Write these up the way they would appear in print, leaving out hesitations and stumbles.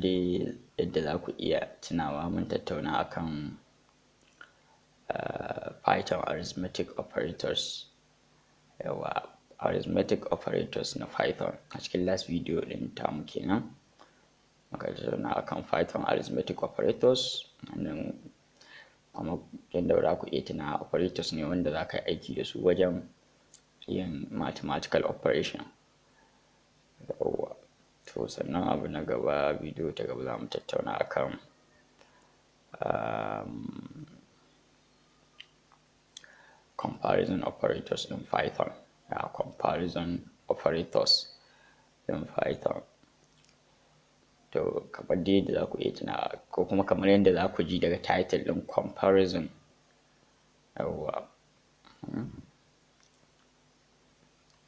dai yadda za ku iya tunawa mun tattauna akan Python arithmetic operators. Yawa, arithmetic operators na Python a cikin last video ɗin tamu kenan. Muka tattauna akan Python arithmetic operators, nan kuma yadda za ku iya tuna operators ne wanda za ka yi aiki da su wajen yin mathematical operation. Yawa, to sannan abu na gaba, video ta gaba za mu tattauna akan comparison operators in Python. Comparison operators in Python. To kamar dai yadda za ku iya tuna ko kuma kamar yadda za ku ji daga title ɗin comparison. Yawa,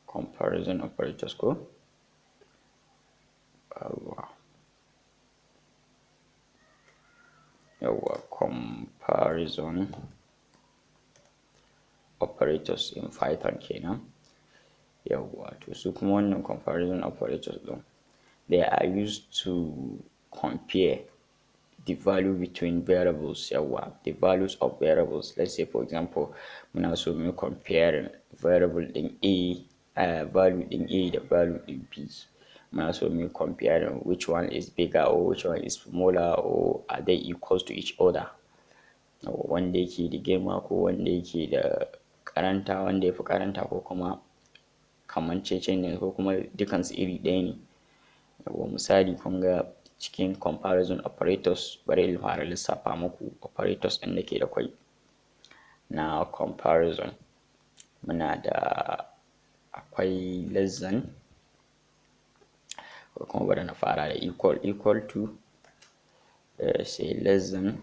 comparison operators ko? Yawa, comparison operators in Python kenan. Yawa, to su kuma wannan comparison operators ɗin, they are used to compare the value between variables. Yawa, the values of variables. Let's say for example, muna so mu compare variable ɗin A, value ɗin A da value ɗin B. Muna so mu compare which one is bigger or which one is smaller, or are they equals to each other. Wanda yake da girma ko wanda yake da karanta, wanda yafi karanta ko kuma kamanceceniya ko kuma dukansu iri ɗaya ne. Yawa, misali kun ga cikin comparison operators, bari in fara lissafa muku operators ɗin da ke da kwai na comparison. Muna da akwai less than, ko kuma bari na fara da equal to, sai less than,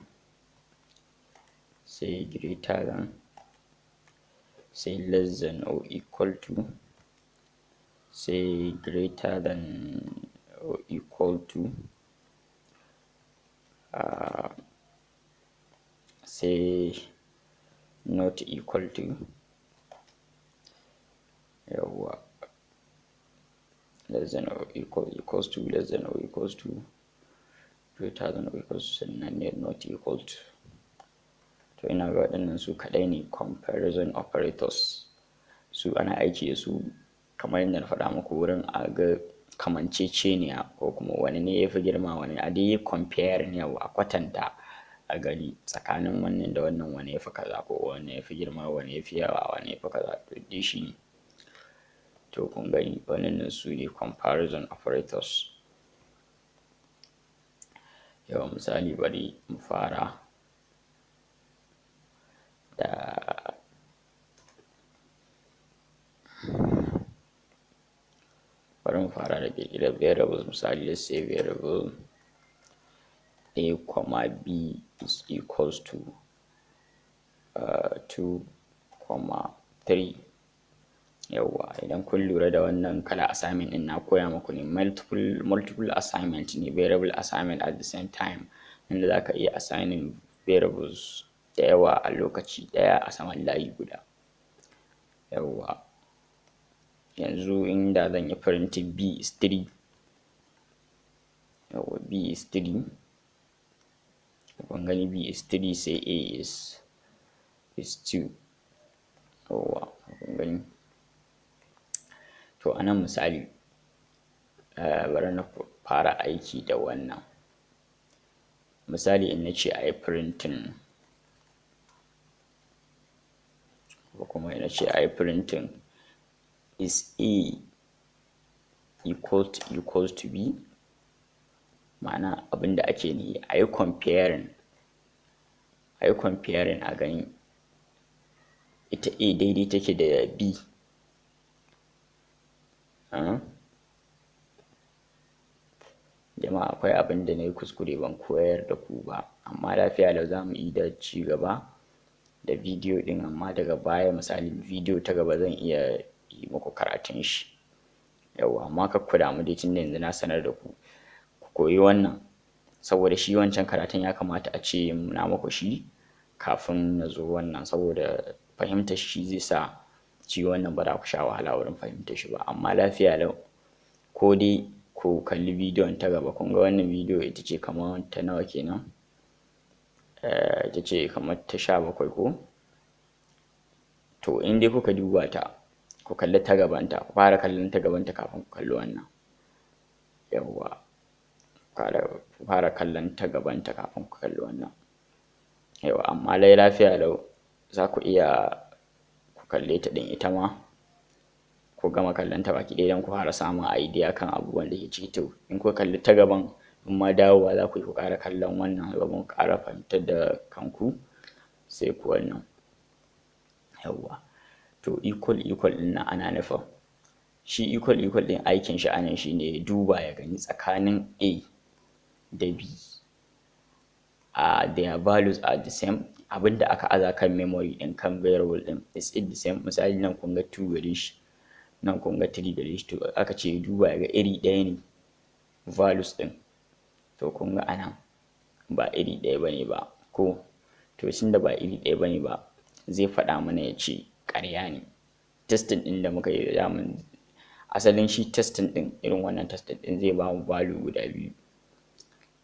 sai greater than, sai less than or equal to, say greater than or equal to, say not equal to. Yawa, less than or equals to, less than or equals to, greater than or equals to, sannan not equal to. To ina ga waɗannan su kaɗai ne comparison operators. Su ana aiki da su kamar yadda na faɗa muku wurin a ga kamanceceniya ko kuma wani ne ya fi girma, wani a dai compare ne, a kwatanta a gani tsakanin wannan da wannan, wani ya fi kaza ko wani ya fi girma, wani ya fi yawa, wani ya fi kaza. To dai shi ne. To kun gani waɗannan su ne comparison operators. Yawa, misali bari mu fara da ƙirƙirar variables. Misali, let's say variable a comma b is equals to 2, 3. Yawa, idan kun lura da wannan kala assignment ɗin na koya muku ne multiple assignment ne, variable assignment at the same time, inda za ka iya assigning variables da yawa a lokaci ɗaya a saman layi guda. Yawa, yanzu inda zan yi printing b is 3. Yawa, b is 3. Kun gani b is 3, sai a is 2. Yawa, kun gani. To anan misali, bari na fara aiki da wannan. Misali in na ce a yi printing, ko kuma in na ce a yi printing is a equals to b, ma'ana abinda ake nihi a yi comparing a gani ita a daidai take da b. Jama'a, akwai abin da na yi kuskure ban koyar da ku ba, amma lafiya lau za mu yi da ci gaba da video ɗin, amma daga baya misali video ta gaba zan iya yi muku karatun shi. Yawa, amma kar ku damu dai tunda yanzu na sanar da ku, ku koyi wannan, saboda shi wancan karatun ya kamata a ce na muku shi kafin na zo wannan, saboda fahimtar shi zai sa shi wannan ba za ku sha wahala wurin fahimtar shi ba. Amma lafiya lau, ko dai ku kalli bidiyon ta gaba. Kun ga wannan bidiyo ita ce kamar ta nawa kenan? Ita ce kamar ta 17 ko? To in dai kuka duba ta, ku kalli ta gabanta, ku fara kallon ta gabanta kafin ku kalli wannan. Yawwa, ku fara kallon ta gabanta kafin ku kalli wannan. Yawwa, amma dai lafiya lau za ku iya ku kalle ta ɗin ita ma, ku gama kallon ta baki ɗaya don ku fara samun idea kan abubuwan da ke ciki. To in ku kalli ta gaban, in ma dawowa za ku yi ku ƙara kallon wannan domin ku ƙara fahimtar da kanku, sai ku wannan. Yawwa, to equal ɗin nan ana nufin shi equal ɗin aikin shi anan shi ne duba ya gani tsakanin A da B, their values are the same. Abinda aka aza kan memory ɗin kan variable ɗin is it the same. Misali nan kun ga 2 gare shi, nan kun ga 3 gare shi, to aka ce duba ya ga iri ɗaya ne values ɗin. To kun ga anan ba iri ɗaya bane ba ko, to tunda ba iri ɗaya bane ba, zai faɗa mana ya ce ƙarya ne. Testing ɗin da muka yi daman asalin shi testing ɗin, irin wannan testing ɗin zai ba mu value guda biyu,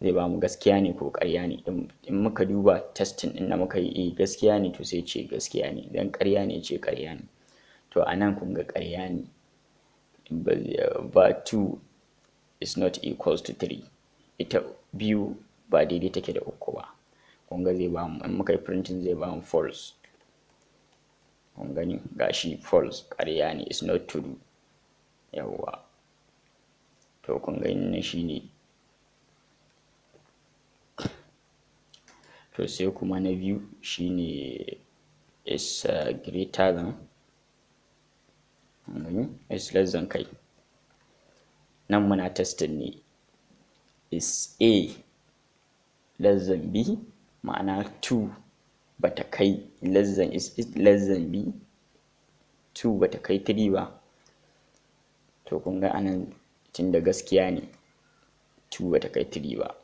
zai ba mu gaskiya ne ko ƙarya ne. In muka duba testing ɗin da muka yi gaskiya ne, to sai ce gaskiya ne, idan ƙarya ne ce ƙarya ne. To a nan kun ga ƙarya ne, but 2 is not equals to 3. Ita biyu ba daidai take da 3 ba. Kun ga zai ba mu, in muka yi printing zai ba mu false. Kun gani gashi false, ƙarya ne, is not true. Yawwa, to kun ga nan shi ne. To sai kuma na biyu shine is greater than, is less than kai. Nan muna testing ne, is A less than B, ma'ana 2 bata kai less than, is it less than B, 2 bata kai 3 ba. To kun ga anan tunda gaskiya ne 2 bata kai 3 ba,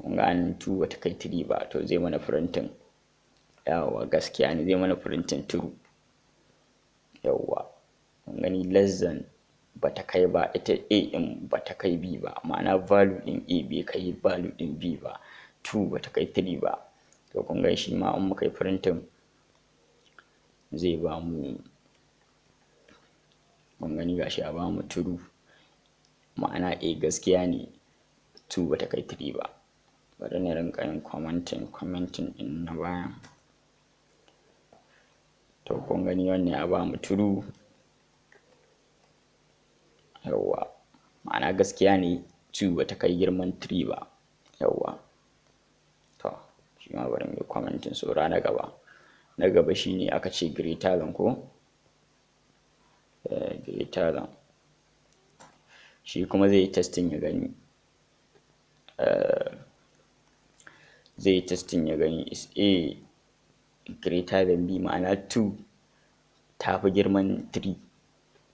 kun ga anan 2 bata kai 3 ba, to zai mana printing, yawwa gaskiya ne, zai mana printing true. Yawwa, kun gani less than bata kai ba, ita A ɗin bata kai B ba, ma'ana value ɗin A bai kai value ɗin B ba, 2 bata kai 3 ba. To kun ga shi ma in muka yi printing zai ba mu, kun gani gashi a ba mu true, ma'ana A gaskiya ne, 2 bata kai 3 ba. Bari na rinƙa yin commenting ɗin na bayan. To kun gani wannan ya ba mu true. Yawwa, ma'ana gaskiya ne 2 bata kai girman 3 ba. Yawwa, to shi ma bari mu yi commenting saura na gaba. Na gaba shine aka ce greater than ko, greater than. Shi kuma zai yi testing ya gani, zai yi testing ya gani is A greater than B, ma'ana 2 ta fi girman 3.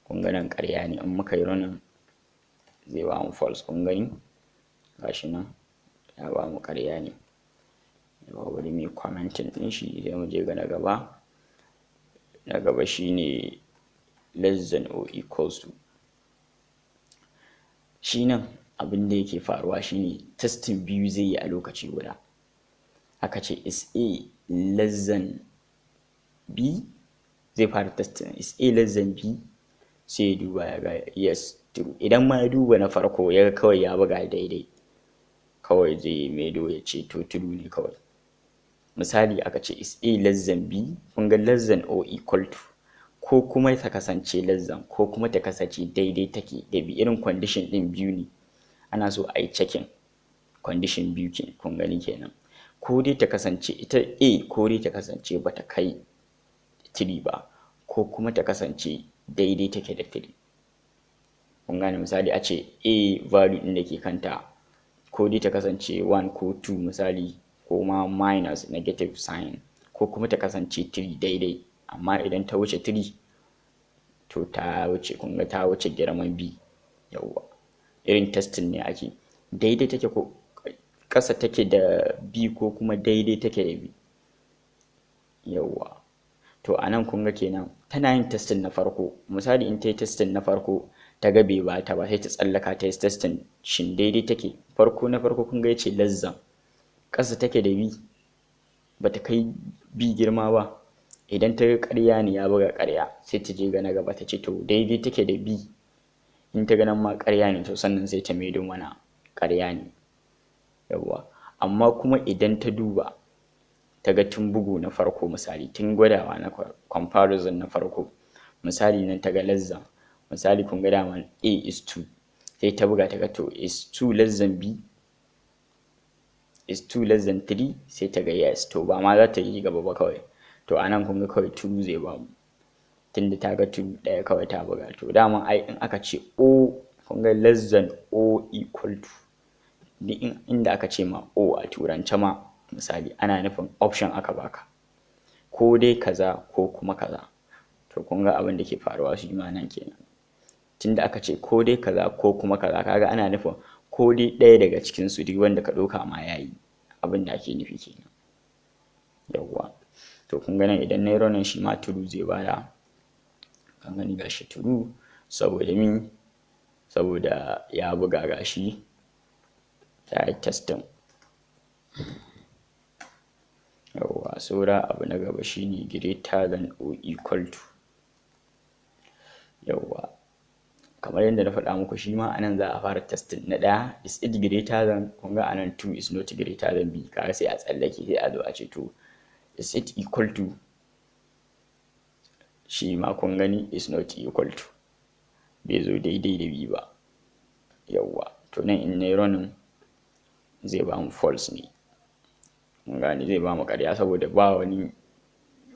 Kun ga nan ƙarya ne, in muka yi running zai ba mu false. Kun gani gashi nan ya ba mu ƙarya ne. Yawwa, bari mu yi commenting ɗin shi sai mu je ga na gaba. Na gaba shine less than or equals to. Shi nan abin da yake faruwa shine testing biyu zai yi a lokaci guda. Aka ce is A less than B, zai fara testing is A less than B, sai ya duba ya ga yes true. Idan ma ya duba na farko ya ga kawai ya buga daidai, kawai zai maido ya ce to true ne kawai. Misali aka ce is A less than B, kun ga less than or equal to, ko kuma ta kasance less than ko kuma ta kasance daidai take da B. Irin condition ɗin biyu ne, ana so a yi checking condition biyu ke, kun gani kenan. Ko dai ta kasance ita A, ko dai ta kasance bata kai 3 ba, ko kuma ta kasance daidai take da 3. Kun gane, misali a ce A value ɗin da ke kanta ko dai ta kasance 1 ko 2 misali, ko ma minus negative sign, ko kuma ta kasance 3 daidai. Amma idan ta wuce 3 to ta wuce, kun ga ta wuce girman B. Yawwa, irin testing ne ake, daidai take ko ƙasa take da B ko kuma daidai take da B. Yawwa, to a nan kun ga kenan tana yin testing na farko. Misali in ta yi testing na farko ta ga bai bata ba sai ta tsallaka ta yi testing shin daidai take. Na farko kun ga yace less than, ƙasa take da b, bata kai b girma ba. Idan ta ga ƙarya ne ya buga ƙarya sai ta je ga na gaba ta ce to daidai take da b. In ta ga nan ma ƙarya ne to sannan sai ta maido mana ƙarya ne. Yawwa. Amma kuma idan ta duba ta ga tun bugu na farko misali tun gwadawa na comparison na farko misali nan ta ga less than, misali kun ga daman a is 2 sai ta buga ta ga to is 2 less than b, is 2 less than 3 sai ta ga yes, to ba ma za ta yi gaba ba kawai. To a nan kun ga kawai 2 zai ba mu tunda ta ga 2 ɗaya kawai ta buga. To dama ai in aka ce o kun ga less than o equal to, duk inda aka ce ma o a turance ma misali ana nufin option aka baka ko dai kaza ko kuma kaza. To kun ga abin da ke faruwa shi ma nan kenan, tunda aka ce ko dai kaza ko kuma kaza kaga ana nufin ko dai ɗaya daga cikin su duk wanda ka ɗauka ma yayi, abin da ake nufi kenan. Yawwa. To kun ga nan idan na yi running shi ma true zai bada, kan gani gashi true saboda saboda ya buga gashi ta yi testing. Yawwa, saura abu na gaba shine greater than or equal to. Yawwa, kamar yadda na faɗa muku shi ma anan za a fara testing na ɗaya is it greater than, kun ga anan 2 is not greater than b, kaga sai a tsallake sai a zo a ce to is it equal to, shi ma kun gani is not equal to, bai zo daidai da b ba. Yawwa, to nan in nayi running zai ba mu false ne. Kun gane zai ba mu ƙarya saboda ba wani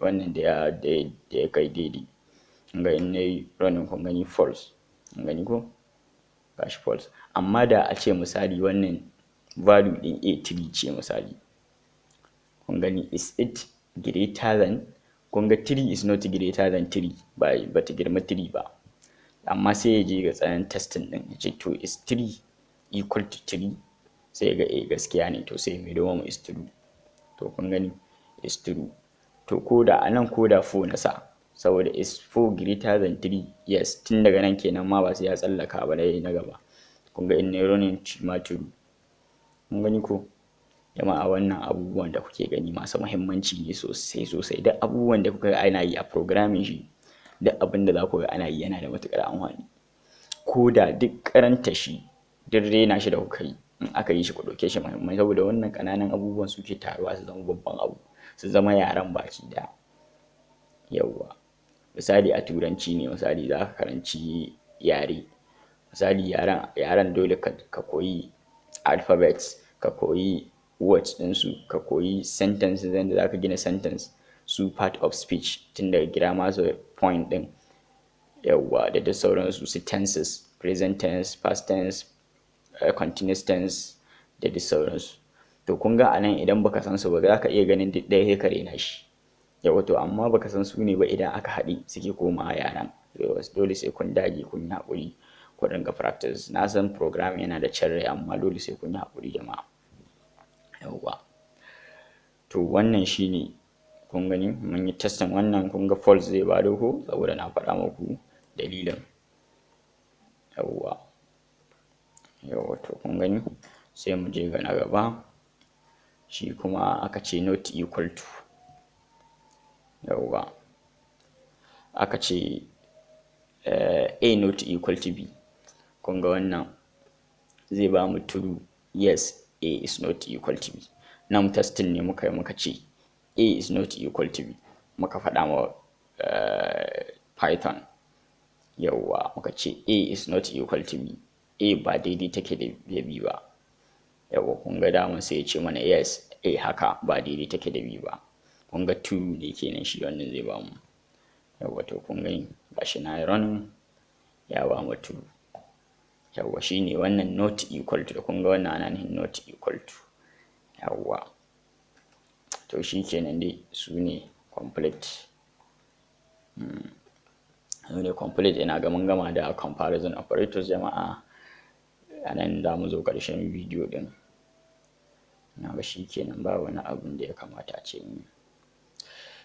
wannan da ya kai daidai. Kun ga in nayi running kun gani false, kun gani ko gashi false. Amma da a ce misali wannan value ɗin a3 ce misali, kun gani is it greater than, kun ga 3 is not greater than 3, ba ta girma 3 ba. Amma sai ya je ga tsayin testing ɗin ya ce to is 3 equal to 3, sai ga gaskiya ne to sai mai domin is true. To kun gani is true. To koda anan koda 4 na sa saboda is 4 greater than 3, yes, tun daga nan kenan ma ba sai ya tsallaka ba na gaba. Kun ga in nayi running shi ma true. Kun gani ko jama'a, wannan abubuwan da kuke gani masu muhimmanci ne sosai. Duk abubuwan da kuka ga ana yi a programming shi, duk abin da za ku ga ana yi yana da matuƙar amfani. Ko da duk karanta shi, duk rena shi da kuka yi, in aka yi shi ku ɗauke shi muhimmanci saboda wannan ƙananan abubuwan suke taruwa su zama babban abu, su zama yaren baki ɗaya. Yawwa, misali a turanci ne misali za ka karanci yare, misali yaren dole ka koyi alphabets, ka koyi words ɗinsu, ka koyi sentences yadda za ka gina sentence, su part of speech tun daga grammar su point ɗin. Yawwa, da duk sauransu su tenses, present tense, past tense, continuous tense da duk sauransu. To kun ga anan idan baka san su ba za ka iya ganin duk ɗaya sai ka rena shi. Yawwa, to amma baka san su ne ba idan aka haɗe suke komawa yaren. Dole sai kun dage kun yi haƙuri ku dinga practice. Na san program yana da cin rai amma dole sai kun yi haƙuri jama'a. Yawwa, to wannan shine kun gani mun yi testing wannan, kun ga false zai bado ko saboda na faɗa muku dalilin. Yawwa, to kun gani sai mu je ga na gaba, shi kuma aka ce not equal to. Yawwa, aka ce a not equal to b. Kun ga wannan zai ba mu true, yes, a is not equal to b. Nan testing ne muka ce a is not equal to b, muka faɗa ma Python. Yawwa, muka ce a is not equal to b, a ba daidai take da b ba. Yawwa, kun ga daman sai ya ce mana yes, a haka ba daidai take da b ba. Kun ga 2 ne kenan shi wannan zai ba mu. Yawwa, to kun gani gashi na yi running ya ba mu 2. Yawwa, shine wannan not equal to, kun ga wannan ana nufin not equal to. Yawwa, to shi kenan dai su ne complete. Su ne complete, ina ga mun gama da comparison operators jama'a. A nan za mu zo ƙarshen bidiyo ɗin. Na ga shi kenan ba wani abun da ya kamata a ce.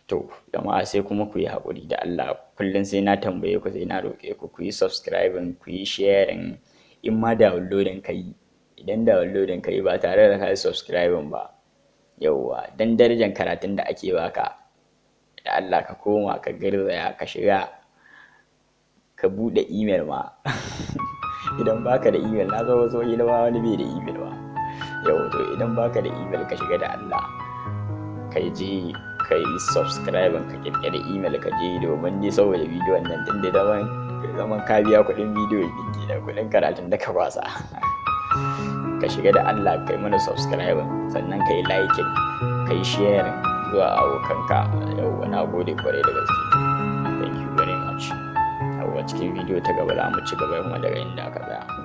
To jama'a sai kuma ku yi haƙuri da Allah, kullum sai na tambaye ku, sai na roƙe ku ku yi subscribing, ku yi sharing, in ma downloading ka yi, idan downloading ka yi ba tare da ka yi subscribing ba, yauwa dan darajar karatun da ake baka, da Allah ka koma ka garzaya ka shiga ka buɗe email ma idan baka da email, na zo wasu ba wani bai da email ba, yau to idan baka da email ka shiga da Allah ka je ka yi subscribing, ka kirkiri email ka je, domin ni saboda bidiyon nan tun da zaman ka biya kuɗin bidiyo ɗin da kuɗin karatun da ka kwasa ka shiga da Allah ka yi mana subscribing, sannan ka yi liking, ka yi sharing zuwa abokanka. Yauwa na gode kwarai da gaske, thank you very much. Yauwa cikin bidiyo ta gaba za mu ci gaba kuma daga inda aka tsaya.